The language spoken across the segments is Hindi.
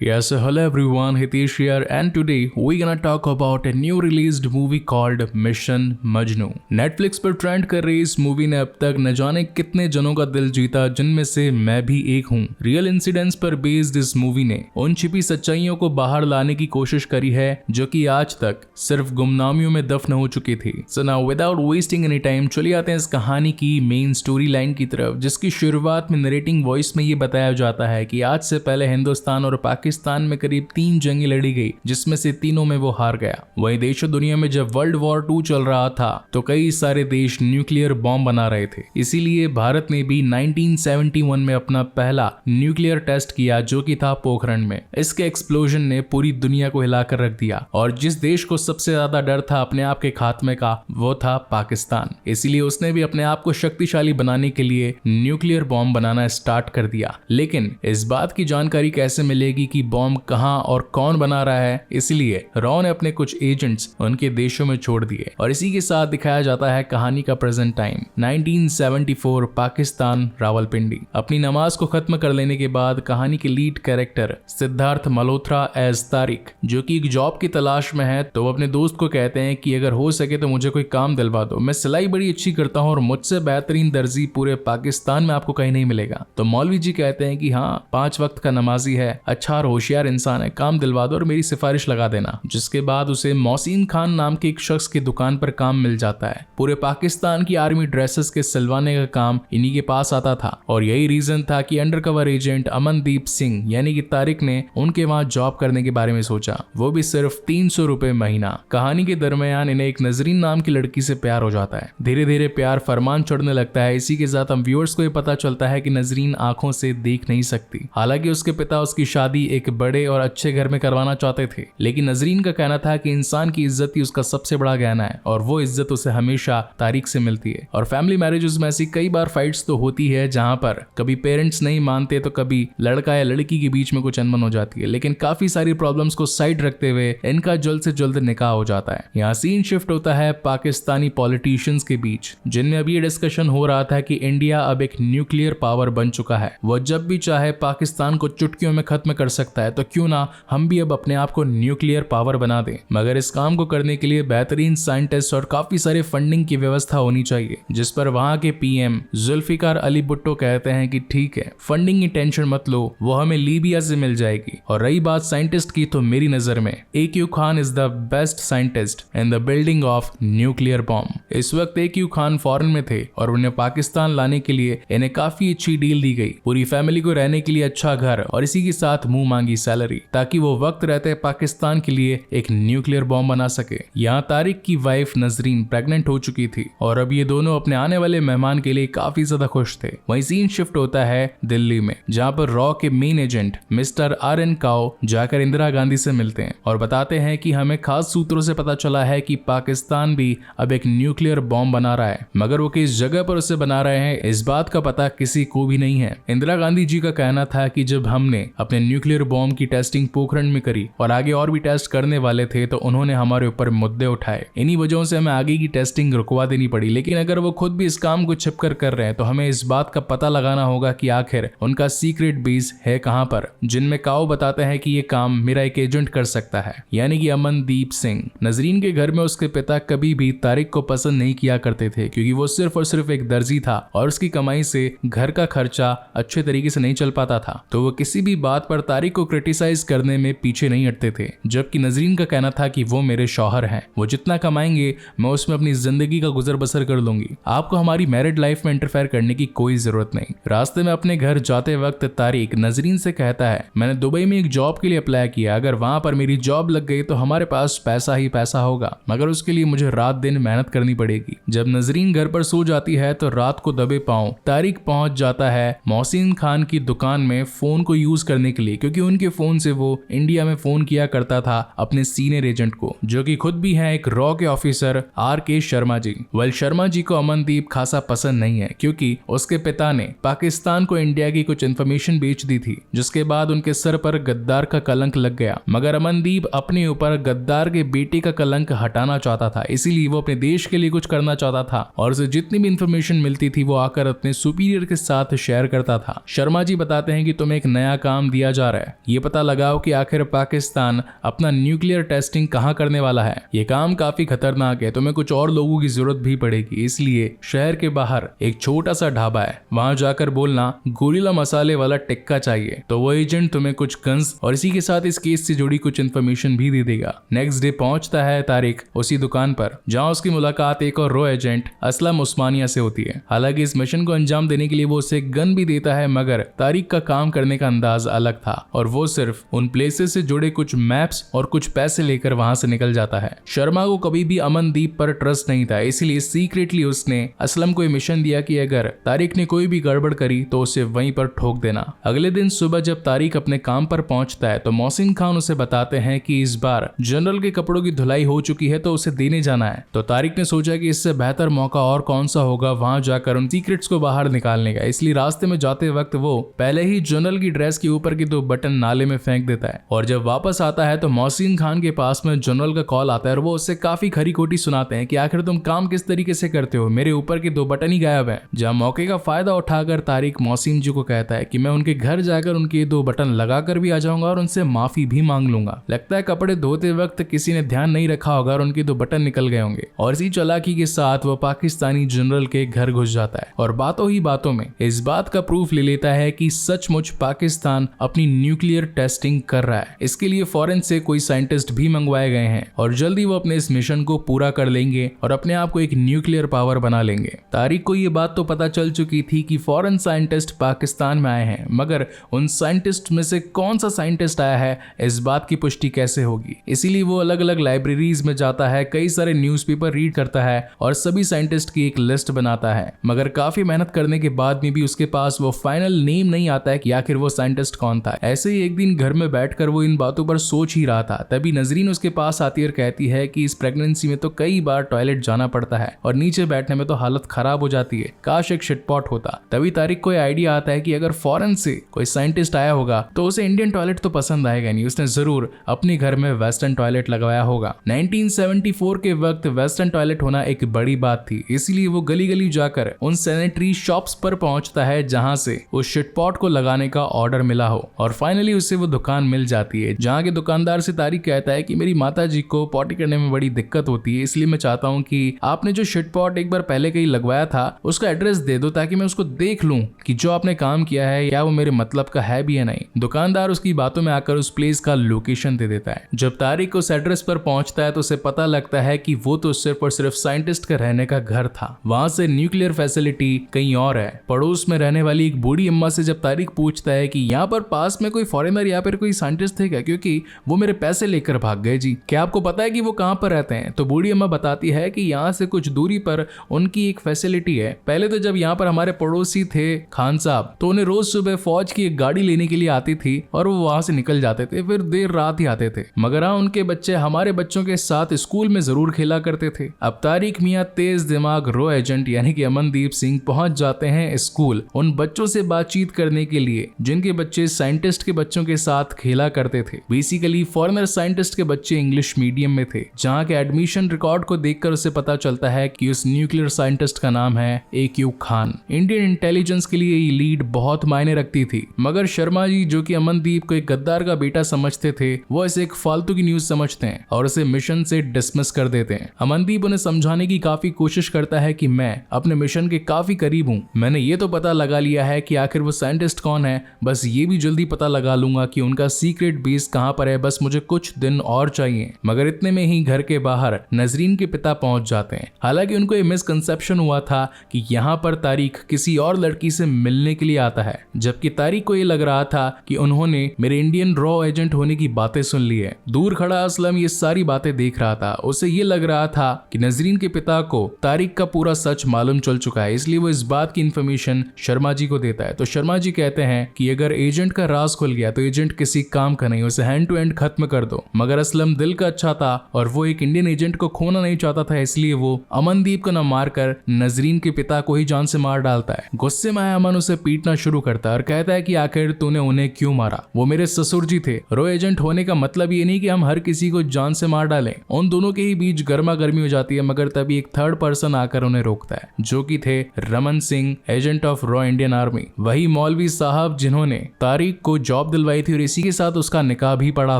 Yes, hello everyone, Hitesh here, and today we're gonna talk about a new released movie called Mission Majnu. Netflix पर ट्रेंड कर रही इस मूवी ने अब तक न जाने कितने जनों का दिल जीता, जिनमें से मैं भी एक हूँ। रियल इंसिडेंट्स पर बेस्ड इस मूवी ने उन छिपी सच्चाइयों को बाहर लाने की कोशिश करी है जो कि आज तक सिर्फ गुमनामियों में दफन हो चुकी थी। So now without wasting any time, चलिए आते हैं इस कहानी की मेन स्टोरी लाइन की तरफ, जिसकी शुरुआत में नरेटिंग वॉइस में ये बताया जाता है कि आज से पहले हिंदुस्तान और पाकिस्तान में करीब 3 जंगें लड़ी गई, जिसमें से तीनों में वो हार गया। वहीं देशों दुनिया में जब वर्ल्ड वॉर 2 चल रहा था तो कई सारे देश न्यूक्लियर बॉम्ब बना रहे थे। इसीलिए भारत ने भी 1971 में अपना पहला न्यूक्लियर टेस्ट किया, जो कि था पोखरण में। इसके एक्सप्लोजन ने पूरी दुनिया को हिलाकर रख दिया और जिस देश को सबसे ज्यादा डर था अपने आप के खात्मे का, वो था पाकिस्तान। इसीलिए उसने भी अपने आप को शक्तिशाली बनाने के लिए न्यूक्लियर बॉम्ब बनाना स्टार्ट कर दिया। लेकिन इस बात की जानकारी कैसे मिलेगी कि बॉम्ब कहां और कौन बना रहा है, इसलिए रॉ ने अपने कुछ एजेंट्स उनके देशों में छोड़ दिए और इसी के साथ दिखाया जाता है कहानी का प्रेजेंट टाइम 1974 पाकिस्तान, रावलपिंडी। अपनी नमाज को खत्म कर लेने के बाद कहानी के lead character Siddharth Malhotra as Tariq, जो कि एक जॉब की तलाश में है, तो वो अपने दोस्त को कहते हैं कि अगर हो सके तो मुझे कोई काम दिलवा दो, मैं सिलाई बड़ी अच्छी करता हूँ और मुझसे बेहतरीन दर्जी पूरे पाकिस्तान में आपको कहीं नहीं मिलेगा। तो मौलवी जी कहते हैं कि हाँ, 5 वक्त का नमाजी है, अच्छा और होशियार इंसान है, काम दिलवा दो और मेरी सिफारिश लगा देना। जिसके बाद उसे मोहसिन खान नाम के एक शख्स की दुकान पर काम मिल जाता है। पूरे पाकिस्तान की आर्मी ड्रेसेस के सिलवाने का काम इन्हीं के पास आता था और यही रीजन था कि अंडरकवर एजेंट अमनदीप सिंह यानी कि तारिक ने उनके वहां जॉब करने के बारे में सोचा, वो भी सिर्फ 300 रुपए महीना। कहानी के दरमियान इन्हें एक नजरीन नाम की लड़की से प्यार हो जाता है। धीरे धीरे प्यार फरमान चढ़ने लगता है। इसी के साथ हम व्यूअर्स को ये पता चलता है कि नजरीन आंखों से देख नहीं सकती। हालांकि उसके पिता उसकी शादी एक बड़े और अच्छे घर में करवाना चाहते थे, लेकिन नजरीन का कहना था कि इंसान की इज्जत ही उसका सबसे बड़ा गहना है और वो इज्जत उसे हमेशा तारिक से मिलती है। और फैमिली मैरिजेस में ऐसी कई बार फाइट्स तो होती है जहां पर कभी पेरेंट्स नहीं मानते तो कभी लड़का या लड़की के बीच में कुछ अनबन हो जाती है, लेकिन काफी सारी प्रॉब्लम्स को साइड रखते हुए इनका जल्द से जल्द निकाह हो जाता है। यहाँ सीन शिफ्ट होता है पाकिस्तानी पॉलिटिशियंस के बीच, जिनमें अभी ये डिस्कशन हो रहा था कि इंडिया अब एक न्यूक्लियर पावर बन चुका है, वो जब भी चाहे पाकिस्तान को चुटकियों में खत्म कर सकता है, तो क्यों ना हम भी अब अपने आप को न्यूक्लियर पावर बना दें। मगर इस काम को करने के लिए बेहतरीन साइंटिस्ट और काफी सारे फंडिंग की व्यवस्था होनी चाहिए, जिस पर वहां के पीएम जुल्फिकार अली भुट्टो कहते हैं कि ठीक है, फंडिंग की टेंशन मत लो, वो हमें लीबिया से मिल जाएगी। और रही बात साइंटिस्ट की, तो मेरी नजर में AQ Khan is the best scientist in the building of nuclear bomb. इस वक्त AQ खान फॉरेन में थे और उन्हें पाकिस्तान लाने के लिए इन्हें काफी अच्छी डील दी गई, पूरी फैमिली को रहने के लिए अच्छा घर और इसी के साथ मुंह मांगी सैलरी, ताकि वो वक्त रहते पाकिस्तान के लिए एक न्यूक्लियर बॉम्ब बना सके। यहाँ तारिक की वाइफ नजरीन प्रेग्नेंट हो चुकी थी और अब ये दोनों अपने आने वाले मेहमान के लिए काफी ज्यादा खुश थे। वहीं सीन शिफ्ट होता है दिल्ली में, जहाँ पर रॉ के मेन एजेंट मिस्टर RN काओ जाकर इंदिरा गांधी से मिलते हैं और बताते हैं कि हमें खास सूत्रों से पता चला है कि पाकिस्तान भी अब एक न्यूक्लियर बॉम्ब बना रहा है, मगर वो किस जगह पर उसे बना रहे हैं इस बात का पता किसी को भी नहीं है। इंदिरा गांधी जी का कहना था कि जब हमने अपने न्यूक्लियर बॉम्ब की टेस्टिंग पोखरण में करी और आगे और भी टेस्ट करने वाले थे, तो उन्होंने हमारे ऊपर मुद्दे उठाए। इन्हीं वजहों से हमें आगे की टेस्टिंग रुकवा देनी पड़ी। लेकिन अगर वो खुद भी इस काम को छिपकर कर रहे हैं, तो हमें इस बात का पता लगाना होगा कि आखिर उनका सीक्रेट बेस है कहां पर, जिनमें काओ बताते हैं कि ये काम मेरा एक एजेंट कर सकता है, यानी कि अमनदीप सिंह। नजरीन के घर में उसके पिता कभी भी तारिक को पसंद नहीं किया करते थे, क्योंकि वो सिर्फ और सिर्फ एक दर्जी था और उसकी कमाई से घर का खर्चा अच्छे तरीके से नहीं चल पाता था, तो वो किसी भी बात पर तारिक को क्रिटिसाइज करने में पीछे नहीं हटते थे। जबकि नजरीन का कहना था कि वो मेरे शौहर हैं, वो जितना कमाएंगे मैं उसमें अपनी जिंदगी का गुजर बसर कर लूंगी, आपको हमारी मैरिड लाइफ में इंटरफेयर करने की कोई जरूरत नहीं। रास्ते में अपने घर जाते वक्त तारिक नजरीन से कहता है, मैंने दुबई में एक जॉब के लिए अप्लाई किया, अगर वहां पर मेरी जॉब लग गई तो हमारे पास पैसा ही पैसा होगा, मगर उसके लिए मुझे रात दिन मेहनत करनी पड़ेगी। जब नजरीन घर पर सो जाती है तो रात को दबे पांव तारिक पहुंच जाता है मोहसिन खान की दुकान में फोन को यूज करने के लिए, क्योंकि उनके फोन से वो इंडिया में फोन किया करता था अपने सीनियर एजेंट को, जो कि खुद भी है एक रॉ के officer RK Sharma ji. Well Sharma ji को अमनदीप खासा पसंद नहीं है, क्योंकि उसके पिता ने पाकिस्तान को इंडिया की कुछ इन्फॉर्मेशन बेच दी थी, जिसके बाद उनके सर पर गद्दार का कलंक लग गया। मगर अमनदीप अपने ऊपर गद्दार के बेटे का कलंक हटाना चाहता था, इसीलिए वो अपने देश के लिए कुछ करना चाहता था और उसे जितनी भी इन्फॉर्मेशन मिलती थी वो आकर अपने सुपीरियर के साथ शेयर करता था। शर्मा जी बताते हैं कि तुम्हें एक नया काम दिया जा रहा है, है। ये पता लगाओ कि आखिर पाकिस्तान अपना न्यूक्लियर टेस्टिंग कहाँ करने वाला है। ये काम काफी खतरनाक है, तुम्हें कुछ और लोगों की जरूरत भी पड़ेगी। इसलिए शहर के बाहर एक छोटा सा ढाबा है, वहां जाकर बोलना गोरिल्ला मसाले वाला टिक्का चाहिए। तो वो एजेंट तुम्हें कुछ गन्स और इसी के साथ इस केस से जुड़ी कुछ इन्फॉर्मेशन भी दे देगा। नेक्स्ट डे पहुंचता है तारिक उसी दुकान पर, जहां उसकी मुलाकात एक और रॉ एजेंट असलम उस्मानिया से होती है। हालांकि इस मिशन को अंजाम देने के लिए वो उसे गन भी देता है, मगर तारिक का काम करने का अंदाज अलग था और वो सिर्फ उन प्लेसेस से जुड़े कुछ मैप्स और कुछ पैसे लेकर वहां से निकल जाता है। शर्मा को कभी भी अमनदीप पर ट्रस्ट नहीं था, इसलिए सीक्रेटली उसने असलम को मिशन दिया कि अगर तारिक ने कोई भी गड़बड़ करी तो उसे वहीं पर ठोक देना। अगले दिन सुबह जब तारिक अपने काम पर पहुंचता है तो मोहसिन खान उसे बताते हैं कि इस बार जनरल के कपड़ों की धुलाई हो चुकी है तो उसे देने जाना है। तो तारिक ने सोचा कि इससे बेहतर मौका और कौन सा होगा वहां जाकर उन सीक्रेट्स को बाहर निकालने का। इसलिए रास्ते में जाते वक्त वो पहले ही जनरल की ड्रेस के ऊपर के 2 बटन नाले में फेंक देता है और जब वापस आता है तो मोहसिन खान के पास में जनरल का कॉल आता है और वो उससे काफी खरी खोटी सुनाते हैं कि आखिर तुम काम किस तरीके से करते हो, मेरे ऊपर के 2 बटन ही गायब हैं। जहाँ मौके का फायदा उठाकर तारिक मोहसिन जी को कहता है कि मैं उनके घर जाकर उनके 2 बटन लगाकर भी आ जाऊंगा और उनसे माफी भी मांग लूंगा। लगता है कपड़े धोते वक्त किसी ने ध्यान नहीं रखा होगा और उनके 2 बटन निकल गए होंगे और इसी चालाकी के साथ वो पाकिस्तानी जनरल के घर घुस जाता है और बातों ही बातों में इस बात का प्रूफ ले लेता है कि सचमुच पाकिस्तान अपनी न्यूक्लियर टेस्टिंग कर रहा है। इसके लिए फॉरेन से कोई साइंटिस्ट भी मंगवाए गए हैं और जल्दी वो अपने इस मिशन को पूरा कर लेंगे और अपने आप को एक न्यूक्लियर पावर बना लेंगे। तारिक को ये बात तो पता चल चुकी थी कि फॉरेन साइंटिस्ट पाकिस्तान में आए हैं, मगर उन साइंटिस्ट में से कौन सा साइंटिस्ट आया है इस बात की पुष्टि कैसे होगी। इसीलिए वो अलग अलग लाइब्रेरीज में जाता है, कई सारे न्यूज़पेपर रीड करता है और सभी साइंटिस्ट की एक लिस्ट बनाता है, मगर काफी मेहनत करने के बाद में भी उसके पास वो फाइनल नेम नहीं आता है कि आखिर वो साइंटिस्ट कौन था। ऐसे ही एक दिन घर में बैठकर वो इन बातों पर सोच ही रहा था, तभी नजरीन उसके पास आती और कहती है कि इस प्रेगनेंसी में तो कई बार टॉयलेट जाना पड़ता है और नीचे बैठने में तो हालत खराब हो जाती है, काश एक शिटपॉट होता। तभी तारिक को आइडिया आता है कि अगर फॉरेन से कोई साइंटिस्ट आया होगा तो उसे इंडियन टॉयलेट तो पसंद आएगा नहीं, उसने जरूर अपने घर में वेस्टर्न टॉयलेट लगवाया होगा। 1974 के वक्त वेस्टर्न टॉयलेट होना एक बड़ी बात थी, इसलिए वो गली गली जाकर उन सैनिटरी शॉप्स पर पहुंचता है जहां से उस शिटपॉट को लगाने का ऑर्डर मिला हो और फाइनली उसे वो दुकान मिल जाती है, जहां के दुकानदार से तारिक कहता है कि मेरी माता जी को पॉटी करने में बड़ी दिक्कत होती है, इसलिए मैं चाहता हूं कि आपने जो शिटपॉट एक बार पहले कहीं लगवाया था उसका एड्रेस दे दो ताकि मैं उसको देख लूं कि जो आपने काम किया है या वो मेरे मतलब का है भी या नहीं। दुकानदार उसकी बातों में आकर उस प्लेस का लोकेशन दे देता है। जब तारिक उस एड्रेस पर पहुंचता है तो उसे पता लगता है कि वो तो सिर्फ और सिर्फ साइंटिस्ट का रहने का घर था, वहां से न्यूक्लियर फैसिलिटी कहीं और है। पड़ोस में रहने वाली एक बूढ़ी अम्मा से जब तारिक पूछता है कि यहाँ पर पास में कोई फॉरेनर या फिर कोई साइंटिस्ट थे क्या, क्योंकि वो मेरे पैसे लेकर भाग गए जी, क्या आपको पता है कि वो कहाँ पर रहते हैं। तो बूढ़ी अम्मा बताती है कि यहाँ से कुछ दूरी पर उनकी एक फैसिलिटी है। पहले तो जब यहाँ पर हमारे पड़ोसी थे खान साहब, तो उन्हें रोज सुबह फौज की एक गाड़ी लेने के लिए आती थी और वो वहां से निकल जाते थे, फिर देर रात ही आते थे, मगर हाँ उनके बच्चे हमारे बच्चों के साथ स्कूल में जरूर खेला करते थे। अब तारिक मियां तेज दिमाग रॉ एजेंट यानी कि अमनदीप सिंह पहुंच जाते हैं स्कूल उन बच्चों से बातचीत करने के लिए जिनके बच्चे साइंटिस्ट के बच्चों के साथ खेला करते थे। बेसिकली फॉरेनर साइंटिस्ट के बच्चे इंग्लिश मीडियम में थे, जहाँ के एडमिशन रिकॉर्ड को देखकर उसे पता चलता है कि उस न्यूक्लियर साइंटिस्ट का नाम है AQ खान। इंडियन इंटेलिजेंस के लिए ये लीड बहुत मायने रखती थी, मगर शर्मा जी जो कि अमनदीप को एक गद्दार का बेटा समझते थे, वो इसे एक फालतू की न्यूज समझते हैं और उसे मिशन से डिसमिस कर देते हैं। अमनदीप उन्हें समझाने की काफी कोशिश करता है कि मैं अपने मिशन के काफी करीब हूँ, मैंने ये तो पता लगा लिया है कि आखिर वो साइंटिस्ट कौन है, बस ये भी जल्दी पता लगा लूंगा कि उनका सीक्रेट बेस कहाँ पर है, बस मुझे कुछ दिन और चाहिए। मगर इतने में ही घर के बाहर नजरीन के पिता पहुंच जाते हैं। हालांकि उनको ये मिसकंसेप्शन हुआ था कि यहाँ पर तारिक किसी और लड़की से मिलने के लिए आता है, जबकि तारिक को ये लग रहा था कि उन्होंने मेरे इंडियन रॉ एजेंट होने की बातें सुन ली है। दूर खड़ा असलम ये सारी बातें देख रहा था, उसे ये लग रहा था कि नजरीन के पिता को तारिक का पूरा सच मालूम चल चुका है, इसलिए वो इस बात की इन्फॉर्मेशन शर्मा जी को देता है। तो शर्मा जी कहते हैं कि अगर एजेंट का राज खुल गया तो एजेंट किसी काम का नहीं, उसे हैंड टू हैंड खत्म कर दो। मगर असलम दिल का अच्छा था और वो एक इंडियन एजेंट को खोना नहीं चाहता था, इसलिए वो अमनदीप को न मारकर नजरीन के पिता को ही जान से मार डालता है। गुस्से में आया अमन उसे पीटना शुरू करता है और कहता है कि आखिर तूने उन्हें क्यों मारा, वो मेरे ससुर जी थे। रॉ एजेंट होने का मतलब ये नहीं कि हम हर किसी को जान से मार डालें। उन दोनों के ही बीच गर्मा गर्मी हो जाती है, मगर तभी एक थर्ड पर्सन आकर उन्हें रोकता है, जो कि थे Raman Singh, agent of raw Indian army, वही मौलवी साहब जिन्होंने तारिक को जॉब जॉब दिलवाई थी और इसी के साथ उसका निकाह भी पड़ा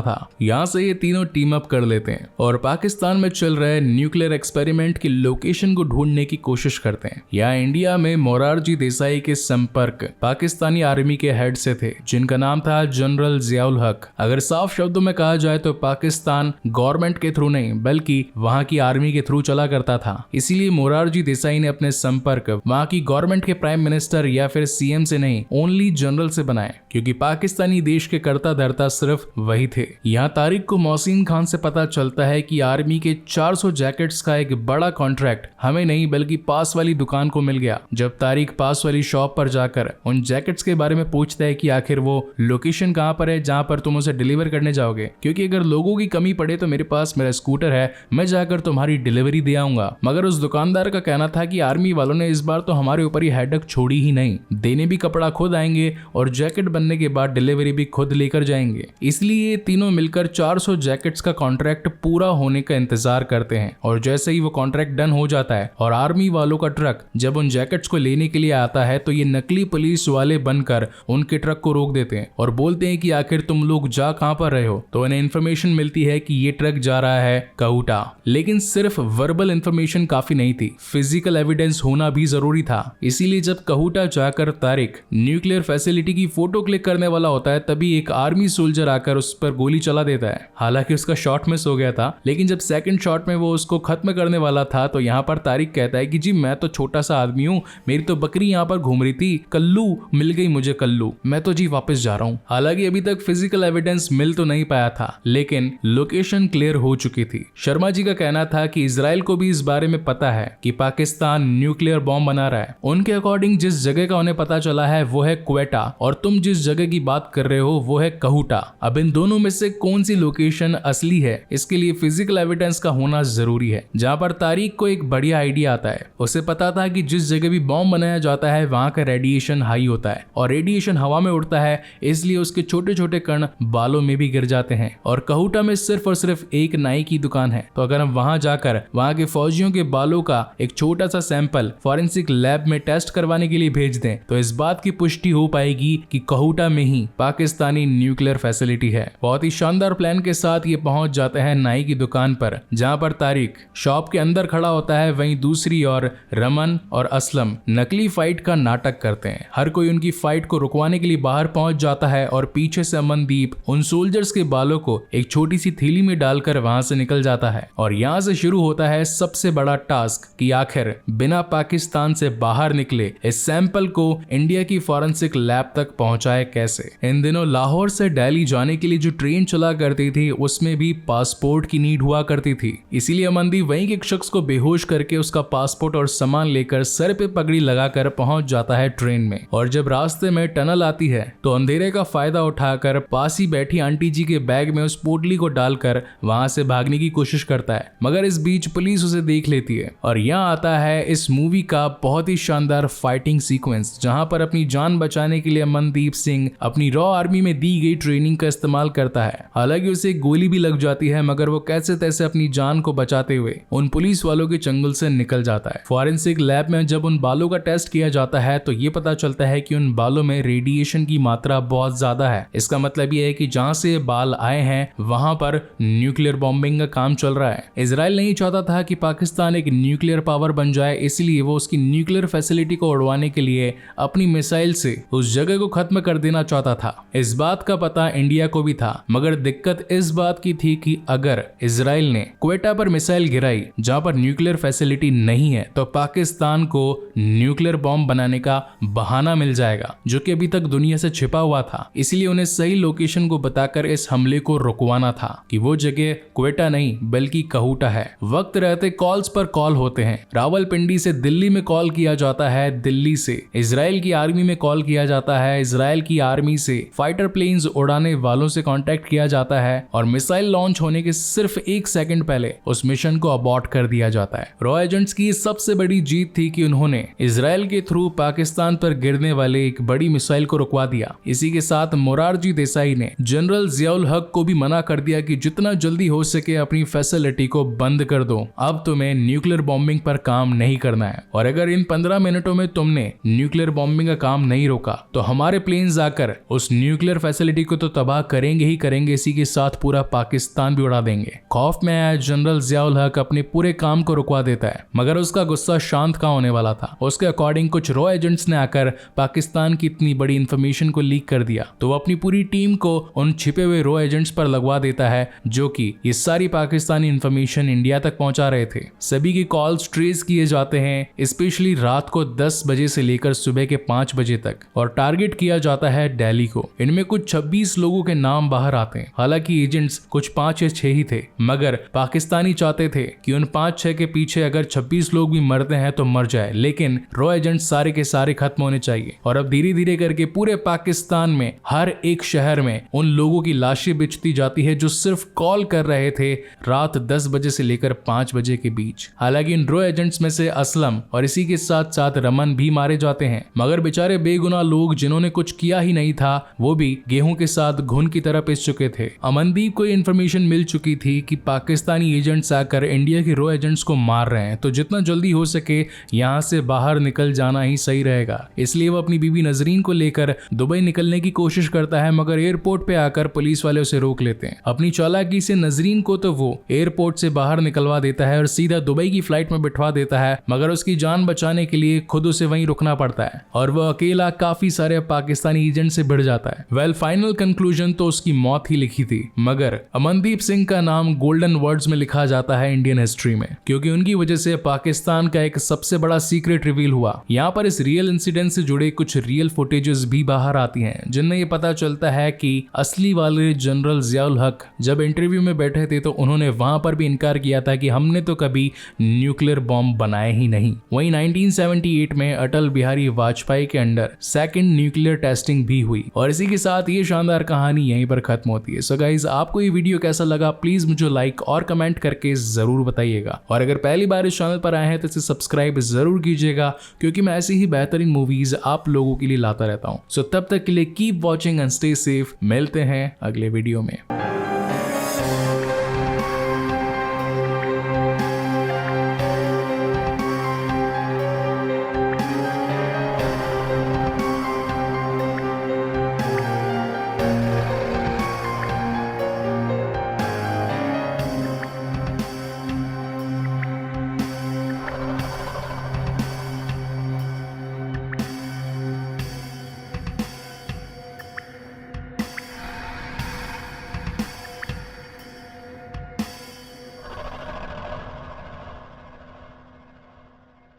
था। यहाँ से ये तीनों टीम अप कर लेते हैं और पाकिस्तान में चल रहे न्यूक्लियर एक्सपेरिमेंट की लोकेशन को ढूंढने की कोशिश करते हैं। यहाँ इंडिया में मोरारजी देसाई के संपर्क पाकिस्तानी आर्मी के हेड से थे जिनका नाम था जनरल जियाउल हक। अगर साफ शब्दों में कहा जाए तो पाकिस्तान गवर्नमेंट के थ्रू नहीं बल्कि वहां की आर्मी के थ्रू चला करता था। इसीलिए मोरारजी देसाई ने अपने संपर्क वहां की गवर्नमेंट के प्राइम मिनिस्टर या फिर सीएम से नहीं ओनली जनरल से बनाए, क्योंकि पाकिस्तानी देश के कर्ता धर्ता सिर्फ वही थे। यहाँ तारिक को मोहसिन खान से पता चलता है कि आर्मी के 400 जैकेट्स का एक बड़ा कॉन्ट्रैक्ट हमें नहीं बल्कि पास वाली दुकान को मिल गया। जब तारिक पास वाली शॉप पर जाकर उन जैकेट्स के बारे में पूछता है कि आखिर वो लोकेशन कहाँ पर है जहाँ पर तुम उसे डिलीवर करने जाओगे, क्योंकि अगर लोगों की कमी पड़े तो मेरे पास मेरा स्कूटर है, मैं जाकर तुम्हारी डिलीवरी दे आऊंगा। मगर उस दुकानदार का कहना था कि आर्मी वालों ने इस बार तो हमारे ऊपर ही हेडक छोड़ी ही नहीं, देने भी कपड़ा खुद आएंगे और जैकेट बनने के बाद डिलीवरी भी खुद लेकर जाएंगे। इसलिए ये तीनों मिलकर 400 जैकेट्स का कॉन्ट्रैक्ट पूरा होने का इंतजार करते हैं और जैसे ही वो कॉन्ट्रैक्ट डन हो जाता है और आर्मी वालों का ट्रक जब उन जैकेट्स को लेने के लिए आता है तो ये नकली पुलिस वाले बनकर उनके ट्रक को रोक देते हैं और बोलते हैं कि आखिर तुम लोग जा कहां पर रहे हो। तो उन्हें इन्फॉर्मेशन मिलती है कि ये ट्रक जा रहा है कहूटा। लेकिन सिर्फ वर्बल इन्फॉर्मेशन काफी नहीं थी, फिजिकल एविडेंस होना भी जरूरी था। इसीलिए जब कहूटा जाकर तारिक न्यूक्लियर फैसिलिटी की फोटो क्लिक करने वाला होता है तभी एक आर्मी सोल्जर आकर उस पर गोली चला देता है। हालांकि उसका शॉट मिस हो गया था, लेकिन जब सेकंड शॉट में वो उसको खत्म करने वाला था तो यहाँ पर तारिक कहता है कि जी मैं तो छोटा सा आदमी हूँ, मेरी तो बकरी यहाँ पर घूम रही थी, कल्लू मिल गई मुझे कल्लू, मैं तो जी वापस जा रहा हूँ। हालांकि अभी तक फिजिकल एविडेंस मिल तो नहीं पाया था लेकिन लोकेशन क्लियर हो चुकी थी। शर्मा जी का कहना था कि इजराइल को भी इस बारे में पता है कि पाकिस्तान न्यूक्लियर बॉम्ब बना रहा है। उनके अकॉर्डिंग जिस जगह का उन्हें पता चला है वो है क्वेटा और तुम जिस जगह की बात कर रहे हो वो है कहूटा। अब इन दोनों में से कौन सी लोकेशन असली है इसके लिए फिजिकल एविडेंस का होना जरूरी है। जहाँ पर तारिक को एक बढ़िया आइडिया आता है, उसे पता था कि जिस जगह भी बॉम्ब बनाया जाता है वहां का रेडिएशन हाई होता है और रेडिएशन हवा में उड़ता है, इसलिए उसके छोटे छोटे कण बालों में भी गिर जाते हैं। और कहूटा में सिर्फ और सिर्फ एक नाई की दुकान है, तो अगर हम वहां जाकर वहां के फौजियों के बालों का एक छोटा सा सैंपल फॉरेंसिक लैब में टेस्ट करवाने के लिए भेज दें तो इस बात की पुष्टि हो पाएगी कि कहूटा में ही पाकिस्तानी न्यूक्लियर फैसिलिटी है। बहुत ही शानदार प्लान के साथ ये पहुंच जाता है नाई की दुकान पर, जहां पर तारिक शॉप के अंदर खड़ा होता है, वहीं दूसरी ओर रमन और असलम नकली फाइट का नाटक करते हैं। हर कोई उनकी फाइट को रुकवाने के लिए बाहर पहुंच जाता है और पीछे से अमनदीप उन सोल्जर्स के बालों को एक छोटी सी थैली में डालकर वहां से निकल जाता है। और यहाँ से शुरू होता है सबसे बड़ा टास्क कि आखिर बिना पाकिस्तान से बाहर निकले इस सैंपल को इंडिया की फॉरेंसिक लैब तक पहुंचाए कैसे। इन दिनों लाहौर से दिल्ली जाने के लिए जो ट्रेन चला करती थी उसमें भी पासपोर्ट की नीड हुआ करती थी, इसीलिए अमनदीप वहीं के एक शख्स को बेहोश करके उसका पासपोर्ट और सामान लेकर सर पे पगड़ी लगाकर पहुंच जाता है ट्रेन में। और जब रास्ते में टनल आती है तो अंधेरे का फायदा उठाकर पास ही बैठी आंटी जी के बैग में उस पोटली को डालकर वहां से भागने की कोशिश करता है, मगर इस बीच पुलिस उसे देख लेती है। और यहाँ आता है इस मूवी का बहुत ही शानदार फाइटिंग सीक्वेंस, जहां पर अपनी जान बचाने के लिए अमनदीप सिंह अपनी रॉ आर्मी में दी गई ट्रेनिंग का इस्तेमाल करता है। हालांकि उसे गोली भी लग जाती है मगर वो कैसे तैसे अपनी जान को बचाते हुए उन पुलिस वालों के चंगुल से निकल जाता है। फॉरेंसिक लैब में जब उन बालों का टेस्ट किया जाता है तो ये पता चलता है कि उन बालों में रेडिएशन की मात्रा बहुत ज्यादा है। इसका मतलब ये है कि जहां से बाल आए हैं वहां पर न्यूक्लियर बॉम्बिंग का काम चल रहा है। इजराइल नहीं चाहता था कि पाकिस्तान एक न्यूक्लियर पावर बन जाए, इसलिए वो उसकी न्यूक्लियर फैसिलिटी को उड़वाने के लिए अपनी मिसाइल से उस जगह को खत्म कर देना चाहता था। इस बात का पता इंडिया को भी था, मगर दिक्कत इस बात की थी कि अगर इजराइल ने क्वेटा पर मिसाइल गिराई जहां पर न्यूक्लियर फैसिलिटी नहीं है तो पाकिस्तान को न्यूक्लियर बॉम्ब बनाने का बहाना मिल जाएगा, जो कि अभी तक दुनिया से छिपा हुआ था। इसलिए उन्हें सही लोकेशन को बताकर इस हमले को रुकवाना था कि वो जगह क्वेटा नहीं बल्कि कहूटा है। वक्त रहते कॉल्स पर कॉल होते हैं। रावलपिंडी से दिल्ली में कॉल किया जाता है, दिल्ली से इजराइल की आर्मी में कॉल किया जाता है, इजराइल की आर्मी से फाइटर प्लेन्स उड़ाने वालों से कांटेक्ट किया जाता है और मिसाइल लॉन्च होने के सिर्फ 1 सेकंड पहले उस मिशन को अबॉर्ट कर दिया जाता है। रॉ एजेंट्स की सबसे बड़ी जीत थी कि उन्होंने इजराइल के थ्रू पाकिस्तान पर गिरने वाले एक बड़ी मिसाइल को रुकवा दिया। इसी के साथ मोरारजी देसाई ने जनरल जियाउल हक को भी मना कर दिया कि जितना जल्दी हो सके अपनी फैसिलिटी को बंद कर दो, अब तुम्हें न्यूक्लियर बॉम्बिंग पर काम नहीं करना है और अगर इन 15 मिनटों में तुमने न्यूक्लियर बॉम्बिंग का काम नहीं रोका तो हमारे प्लेन्स आकर उस उस न्यूक्लियर फैसिलिटी को तो तबाह करेंगे ही करेंगे, इसी के साथ पूरा पाकिस्तान भी उड़ा देंगे। खौफ में आया जनरल जियाउल हक अपने पूरे काम को रुकवा देता है, मगर उसका गुस्सा शांत कहाँ होने वाला था। उसके अकॉर्डिंग कुछ रॉ एजेंट्स ने आकर पाकिस्तान की इतनी बड़ी इंफॉर्मेशन को लीक कर दिया, तो वो अपनी पूरी टीम को उन छिपे हुए रॉ एजेंट्स पर लगवा देता है, जो कि ये सारी पाकिस्तानी इंफॉर्मेशन इंडिया तक पहुंचा रहे थे। सभी की कॉल्स ट्रेस किए जाते हैं, स्पेशली रात को 10 बजे से लेकर सुबह के 5 बजे तक, और टारगेट किया जाता है दिल्ली को। इनमें कुछ 26 लोगों के नाम बाहर आते हैं। हालांकि एजेंट्स कुछ 5 या 6 ही थे, मगर पाकिस्तानी चाहते थे कि उन 5-6 के पीछे अगर 26 लोग भी मरते हैं तो मर जाए, लेकिन रॉ एजेंट्स सारे के सारे खत्म होने चाहिए। और अब धीरे धीरे करके पूरे पाकिस्तान में हर एक शहर में उन लोगों की लाशें बिछती जाती है जो सिर्फ कॉल कर रहे थे रात 10 बजे से लेकर 5 बजे के बीच। हालांकि इन रॉ एजेंट्स में से असलम और इसी के साथ साथ रमन भी मारे जाते हैं, मगर बेचारे बेगुनाह लोग जिन्होंने कुछ किया ही नहीं था वो भी गेहूं के साथ घुन की तरह पिस चुके थे। अमनदीप को इन्फॉर्मेशन मिल चुकी थी कि पाकिस्तानी एजेंट्स आकर इंडिया के रॉ एजेंट्स को मार रहे हैं, तो जितना जल्दी हो सके यहाँ से बाहर निकल जाना ही सही रहेगा। इसलिए वो अपनी बीवी नजरीन को लेकर दुबई निकलने की कोशिश करता है, मगर एयरपोर्ट पे आकर पुलिस वाले उसे रोक लेते हैं। अपनी चालाकी से नजरीन को तो वो एयरपोर्ट से बाहर निकलवा देता है और सीधा दुबई की फ्लाइट में बिठवा देता है, मगर उसकी जान बचाने के लिए खुद उसे वहीं रुकना पड़ता है और वो अकेला काफी सारे पाकिस्तानी एजेंट से भिड़ जाता है। वेल, फाइनल कंक्लूजन तो उसकी मौत ही लिखी थी, मगर अमनदीप सिंह का नाम गोल्डन वर्ड्स में लिखा जाता है इंडियन हिस्ट्री में, क्योंकि उनकी वजह से पाकिस्तान का एक सबसे बड़ा सीक्रेट रिवील हुआ। यहाँ पर इस रियल इंसिडेंट से जुड़े कुछ रियल फुटेजेस भी बाहर आती हैं, जिनमें ये पता चलता है कि असली वाले जनरल जियाउल हक जब इंटरव्यू में बैठे थे तो उन्होंने वहां पर भी इनकार किया था कि हमने तो कभी न्यूक्लियर बॉम्ब बनाए ही नहीं। वहीं 1978 में अटल बिहारी वाजपेयी के अंडर सेकंड न्यूक्लियर टेस्टिंग भी हुई, और इसी के साथ ये शानदार कहानी यहीं पर खत्म होती है। सो गाइस, आपको ये वीडियो कैसा लगा प्लीज मुझे लाइक और कमेंट करके जरूर बताइएगा, और अगर पहली बार इस चैनल पर आए हैं तो इसे सब्सक्राइब जरूर कीजिएगा, क्योंकि मैं ऐसी ही बेहतरीन मूवीज आप लोगों के लिए लाता रहता हूँ। सो तब तक के लिए keep watching and stay safe. मिलते हैं अगले वीडियो में।